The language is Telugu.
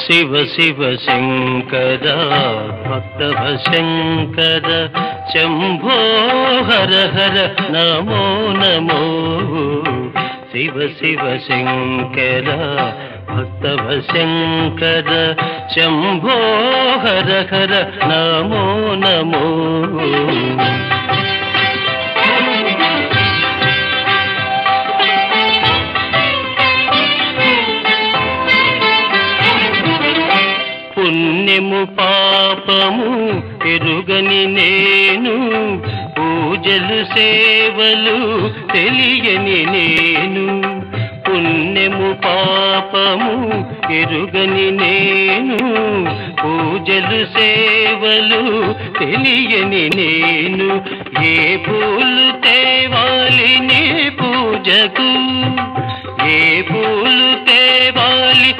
శివ శివ శంకర భక్తవ శంకర శంభో హర హర నమో నమో శివ శివ శంకర భక్తవ శంకర శంభో హర హర నమో నమో పుణ్యము పాపము ఎరుగని నేను పూజలు సేవలు తెలియని నేను పుణ్యము పాపము ఎరుగని నేను పూజలు సేవలు తెలియని నేను ఏ పూలు తేవాలి నీ పూజకు ఏ పూలు తేవాలి